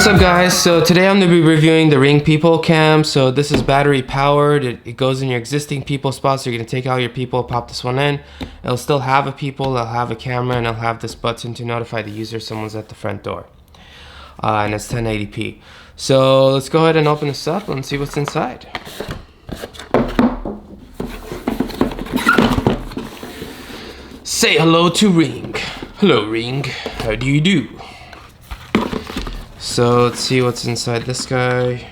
What's up guys? So today I'm going to be reviewing the Ring Peephole cam. So this is battery powered. It goes in your existing Peephole spot. So you're going to take out your Peephole, pop this one in. It'll still have a Peephole, it'll have a camera, and it'll have this button to notify the user someone's at the front door. And it's 1080p. So let's go ahead and open this up and see what's inside. Say hello to Ring. Hello Ring, how do you do? So let's see what's inside this guy.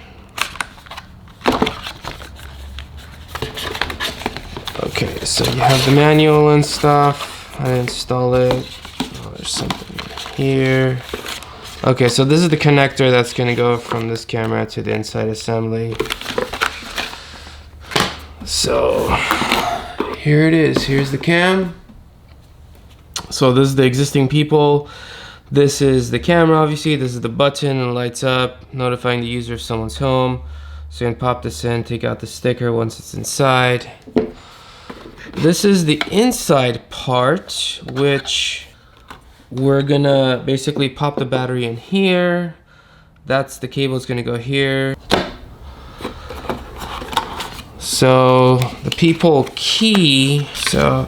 Okay, so you have the manual and stuff. I install it. Oh, there's something here. Okay, so this is the connector that's gonna go from this camera to the inside assembly. So here it is. Here's the cam. So this is the existing Peephole. This is the camera, obviously. This is the button, and it lights up, notifying the user if someone's home. So you can pop this in, take out the sticker once it's inside. This is the inside part, which we're gonna basically pop the battery in here. That's the cable is gonna go here. So the Peephole key. So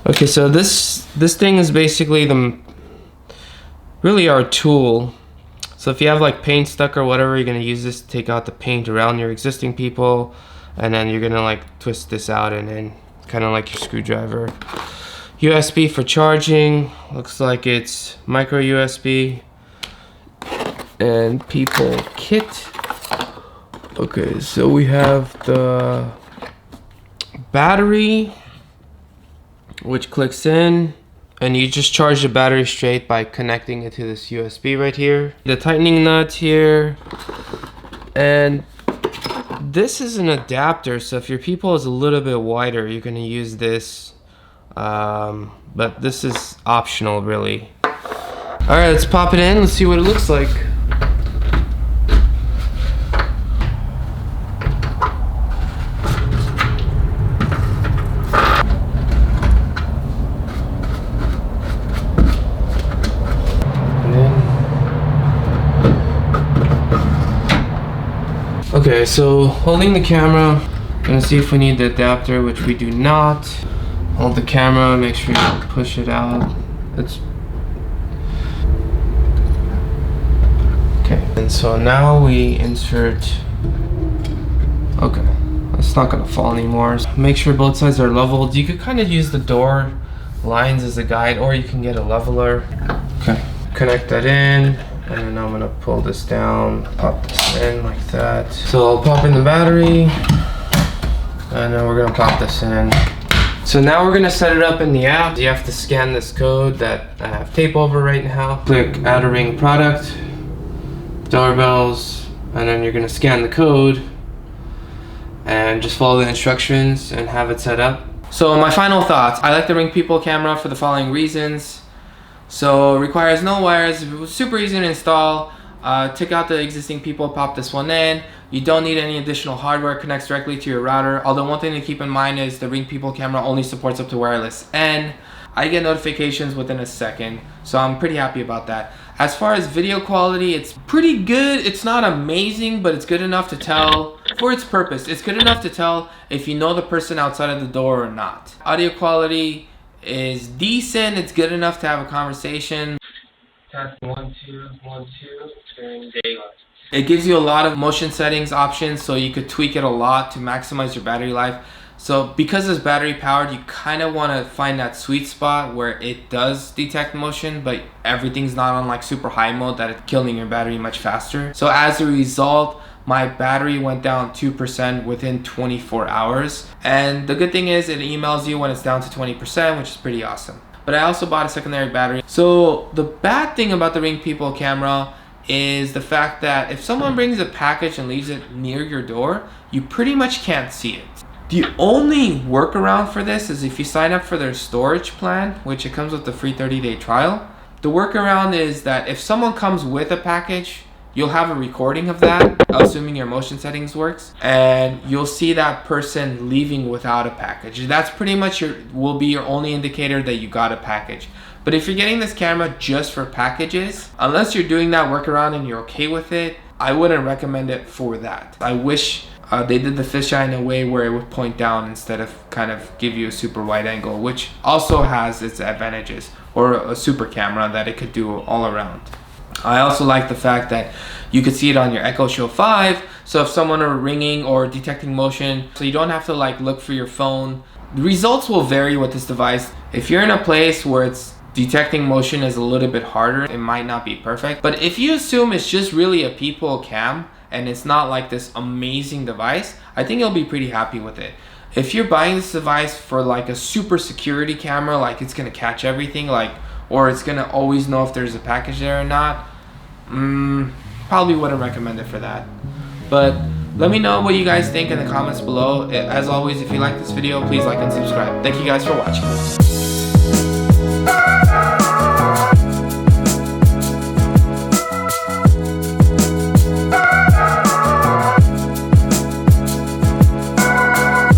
okay, so this thing is basically really our tool. So if you have like paint stuck or whatever, you're gonna use this to take out the paint around your existing Peephole, and then you're gonna like twist this out and then kind of like your screwdriver. USB for charging. Looks like it's micro USB. And Peephole kit. Okay, so we have the battery, which clicks in, and you just charge the battery straight by connecting it to this USB right here. The tightening nut here, and this is an adapter, so if your Peephole is a little bit wider, you're gonna use this, but this is optional really. All right, let's pop it in, let's see what it looks like. Okay, so holding the camera, gonna see if we need the adapter, which we do not. Hold the camera, make sure you push it out. Okay, and so now we insert. Okay, it's not gonna fall anymore. Make sure both sides are leveled. You could kind of use the door lines as a guide, or you can get a leveler. Okay, connect that in. And then I'm gonna pull this down, pop this in like that. So I'll pop in the battery, and then we're gonna pop this in. So now we're gonna set it up in the app. You have to scan this code that I have tape over right now. Click add a Ring product, doorbells, and then you're gonna scan the code and just follow the instructions and have it set up. So my final thoughts, I like the Ring Peephole camera for the following reasons. So it requires no wires, it was super easy to install. Take out the existing Peephole, pop this one in. You don't need any additional hardware, connects directly to your router. Although one thing to keep in mind is the Ring Peephole camera only supports up to wireless N. I get notifications within a second, so I'm pretty happy about that. As far as video quality, it's pretty good. It's not amazing, but it's good enough to tell for its purpose. It's good enough to tell if you know the person outside of the door or not. Audio quality is decent. It's good enough to have a conversation. Test 1 2 1 2 during daylight. It gives you a lot of motion settings options, so you could tweak it a lot to maximize your battery life. So because it's battery powered, you kind of want to find that sweet spot where it does detect motion, but everything's not on like super high mode that it's killing your battery much faster. So as a result, my battery went down 2% within 24 hours. And the good thing is it emails you when it's down to 20%, which is pretty awesome. But I also bought a secondary battery. So the bad thing about the Ring Peephole camera is the fact that if someone brings a package and leaves it near your door, you pretty much can't see it. The only workaround for this is if you sign up for their storage plan, which it comes with the free 30-day trial. The workaround is that if someone comes with a package, you'll have a recording of that, assuming your motion settings works, and you'll see that person leaving without a package. That's pretty much will be your only indicator that you got a package. But if you're getting this camera just for packages, unless you're doing that workaround and you're okay with it, I wouldn't recommend it for that. I wish they did the fisheye in a way where it would point down instead of kind of give you a super wide angle, which also has its advantages, or a super camera that it could do all around. I also like the fact that you could see it on your Echo Show 5, so if someone are ringing or detecting motion, so you don't have to like look for your phone. The results will vary with this device. If you're in a place where it's detecting motion is a little bit harder, it might not be perfect. But if you assume it's just really a Peephole cam and it's not like this amazing device, I think you'll be pretty happy with it. If you're buying this device for like a super security camera, like it's gonna catch everything, like, or it's gonna always know if there's a package there or not, probably wouldn't recommend it for that. But let me know what you guys think in the comments below. As always, if you like this video, please like and subscribe. Thank you guys for watching.